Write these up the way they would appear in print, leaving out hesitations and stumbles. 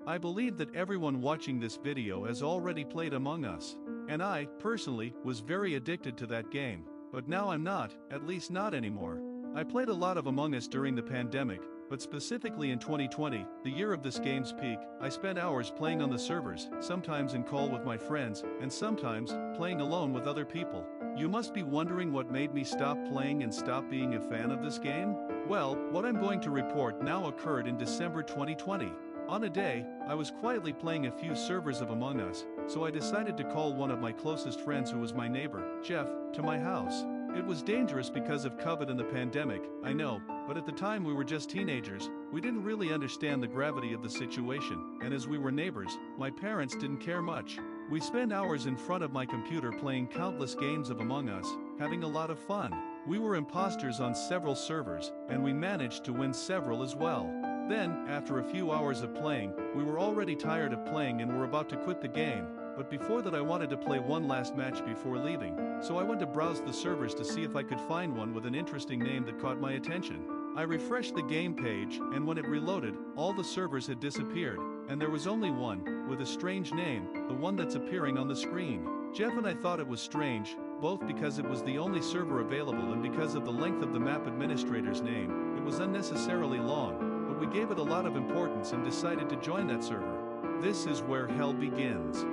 I believe that everyone watching this video has already played Among Us, and I, personally, was very addicted to that game, but now I'm not, at least not anymore. I played a lot of Among Us during the pandemic, but specifically in 2020, the year of this game's peak, I spent hours playing on the servers, sometimes in call with my friends, and sometimes, playing alone with other people. You must be wondering what made me stop playing and stop being a fan of this game? Well, what I'm going to report now occurred in December 2020. On a day, I was quietly playing a few servers of Among Us, so I decided to call one of my closest friends who was my neighbor, Jeff, to my house. It was dangerous because of COVID and the pandemic, I know, but at the time we were just teenagers, we didn't really understand the gravity of the situation, and as we were neighbors, my parents didn't care much. We spent hours in front of my computer playing countless games of Among Us, having a lot of fun. We were imposters on several servers, and we managed to win several as well. Then, after a few hours of playing, we were already tired of playing and were about to quit the game, but before that I wanted to play one last match before leaving, so I went to browse the servers to see if I could find one with an interesting name that caught my attention. I refreshed the game page, and when it reloaded, all the servers had disappeared, and there was only one, with a strange name, the one that's appearing on the screen. Jeff and I thought it was strange, both because it was the only server available and because of the length of the map administrator's name. It was unnecessarily long, but we gave it a lot of importance and decided to join that server. This is where hell begins.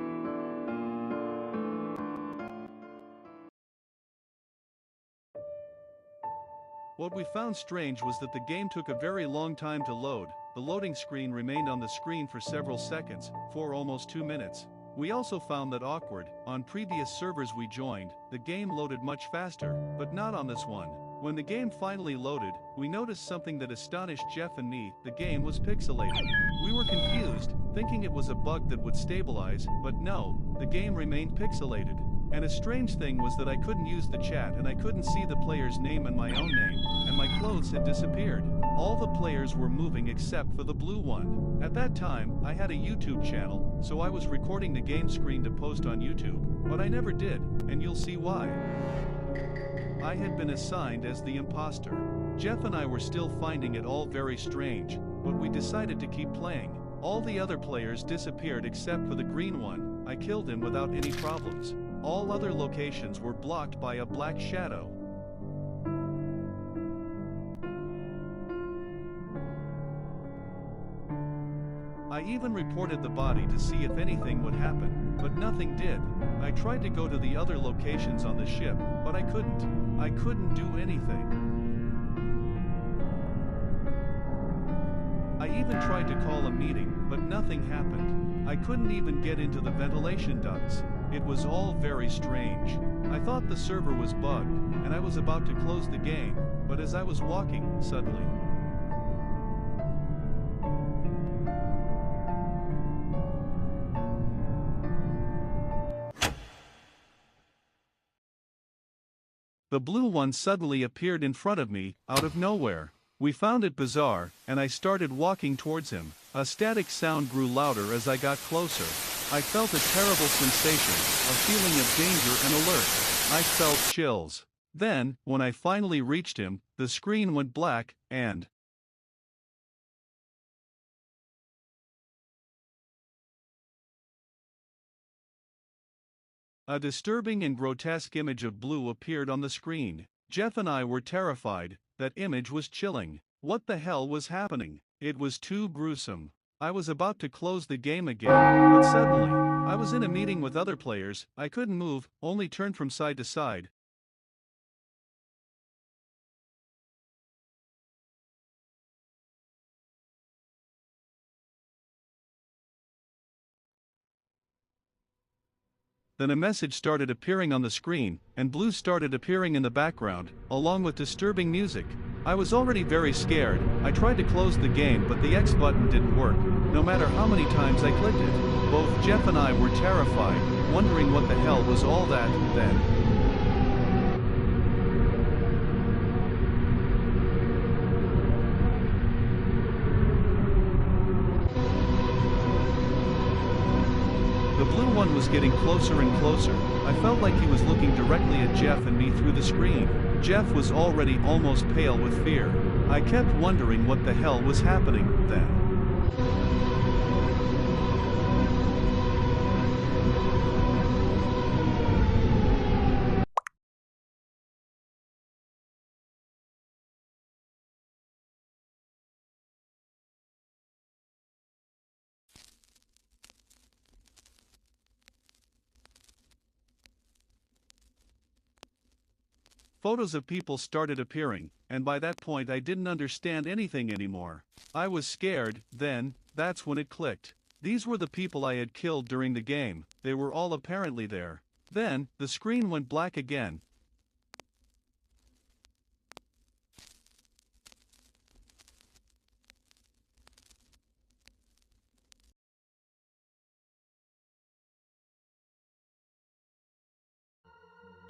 What we found strange was that the game took a very long time to load. The loading screen remained on the screen for several seconds, for almost 2 minutes. We also found that awkward, on previous servers we joined, the game loaded much faster, but not on this one. When the game finally loaded, we noticed something that astonished Jeff and me: the game was pixelated. We were confused, thinking it was a bug that would stabilize, but no, the game remained pixelated. And a strange thing was that I couldn't use the chat and I couldn't see the player's name and my own name, and my clothes had disappeared. All the players were moving except for the blue one. At that time, I had a YouTube channel, so I was recording the game screen to post on YouTube, but I never did, and you'll see why. I had been assigned as the imposter. Jeff and I were still finding it all very strange, but we decided to keep playing. All the other players disappeared except for the green one. I killed him without any problems. All other locations were blocked by a black shadow. I even reported the body to see if anything would happen, but nothing did. I tried to go to the other locations on the ship, but I couldn't. I couldn't do anything. I even tried to call a meeting, but nothing happened. I couldn't even get into the ventilation ducts. It was all very strange. I thought the server was bugged, and I was about to close the game, but as I was walking, suddenly, the blue one suddenly appeared in front of me, out of nowhere. We found it bizarre, and I started walking towards him. A static sound grew louder as I got closer. I felt a terrible sensation, a feeling of danger and alert. I felt chills. Then, when I finally reached him, the screen went black, and a disturbing and grotesque image of blue appeared on the screen. Jeff and I were terrified. That image was chilling. What the hell was happening? It was too gruesome. I was about to close the game again, but suddenly, I was in a meeting with other players. I couldn't move, only turned from side to side. Then a message started appearing on the screen, and blue started appearing in the background, along with disturbing music. I was already very scared. I tried to close the game, but the X button didn't work, no matter how many times I clicked it. Both Jeff and I were terrified, wondering what the hell was all that. Then the blue one was getting closer and closer. I felt like he was looking directly at Jeff and me through the screen. Jeff was already almost pale with fear. I kept wondering what the hell was happening then. Photos of people started appearing, and by that point I didn't understand anything anymore. I was scared. Then, that's when it clicked. These were the people I had killed during the game. They were all apparently there. Then, the screen went black again.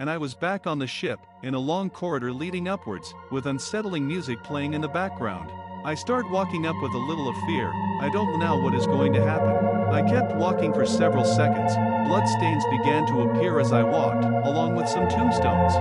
And I was back on the ship, in a long corridor leading upwards, with unsettling music playing in the background. I start walking up with a little of fear. I don't know what is going to happen. I kept walking for several seconds. Bloodstains began to appear as I walked, along with some tombstones.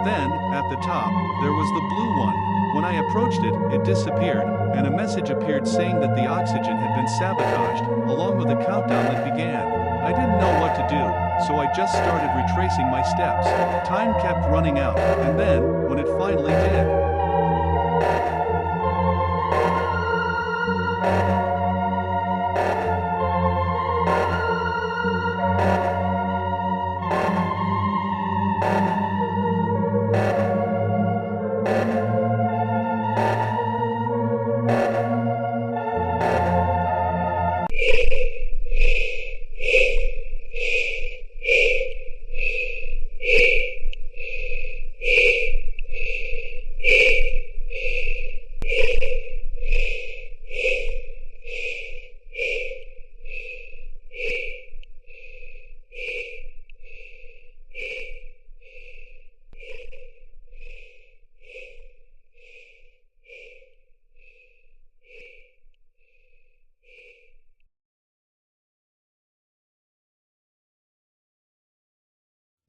Then, at the top, there was the blue one. When I approached it, it disappeared, and a message appeared saying that the oxygen had been sabotaged, along with a countdown that began. I didn't know what to do, so I just started retracing my steps. Time kept running out, and then, when it finally did,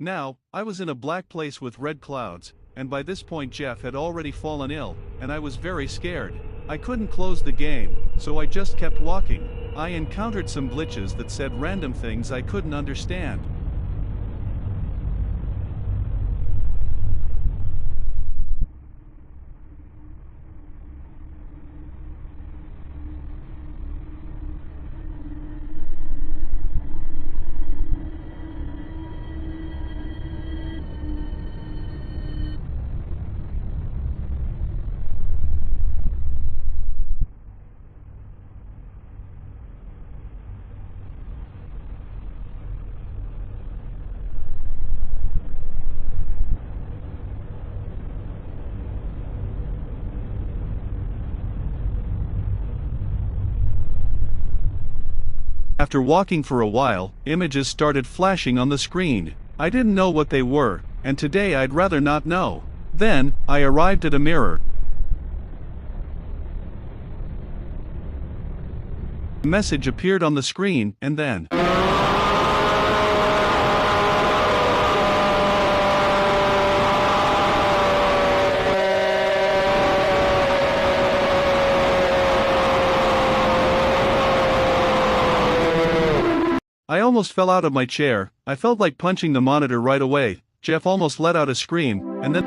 now, I was in a black place with red clouds, and by this point Jeff had already fallen ill, and I was very scared. I couldn't close the game, so I just kept walking. I encountered some glitches that said random things I couldn't understand. After walking for a while, images started flashing on the screen. I didn't know what they were, and today I'd rather not know. Then, I arrived at a mirror. A message appeared on the screen, and then I almost fell out of my chair. I felt like punching the monitor right away. Jeff almost let out a scream, and then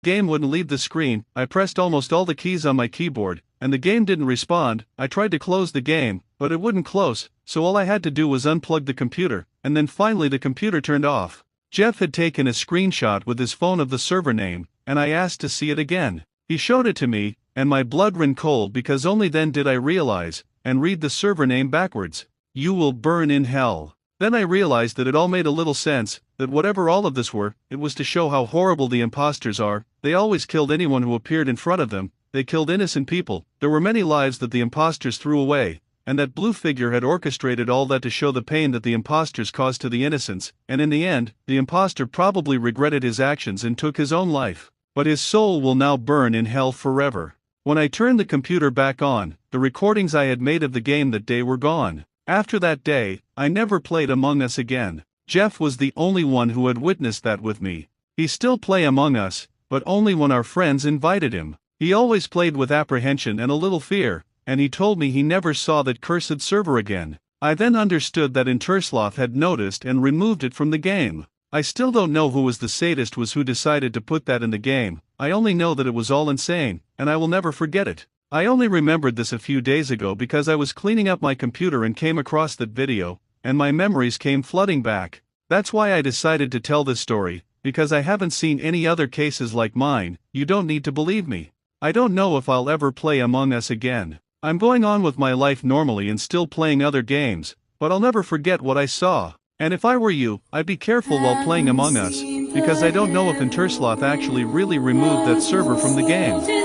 the game wouldn't leave the screen. I pressed almost all the keys on my keyboard, and the game didn't respond. I tried to close the game, but it wouldn't close, so all I had to do was unplug the computer, and then finally the computer turned off. Jeff had taken a screenshot with his phone of the server name, and I asked to see it again. He showed it to me, and my blood ran cold because only then did I realize, and read the server name backwards. You will burn in hell. Then I realized that it all made a little sense, that whatever all of this were, it was to show how horrible the imposters are. They always killed anyone who appeared in front of them. They killed innocent people. There were many lives that the imposters threw away. and that blue figure had orchestrated all that to show the pain that the imposters caused to the innocents, and in the end, the imposter probably regretted his actions and took his own life. But his soul will now burn in hell forever. When I turned the computer back on, the recordings I had made of the game that day were gone. After that day, I never played Among Us again. Jeff was the only one who had witnessed that with me. He still played Among Us, but only when our friends invited him. He always played with apprehension and a little fear, and he told me he never saw that cursed server again. I then understood that Interslav had noticed and removed it from the game. I still don't know who was the sadist who decided to put that in the game. I only know that it was all insane, and I will never forget it. I only remembered this a few days ago because I was cleaning up my computer and came across that video, and my memories came flooding back. That's why I decided to tell this story, because I haven't seen any other cases like mine. You don't need to believe me. I don't know if I'll ever play Among Us again. I'm going on with my life normally and still playing other games, but I'll never forget what I saw. And if I were you, I'd be careful while playing Among Us, because I don't know if Interslav actually really removed that server from the game.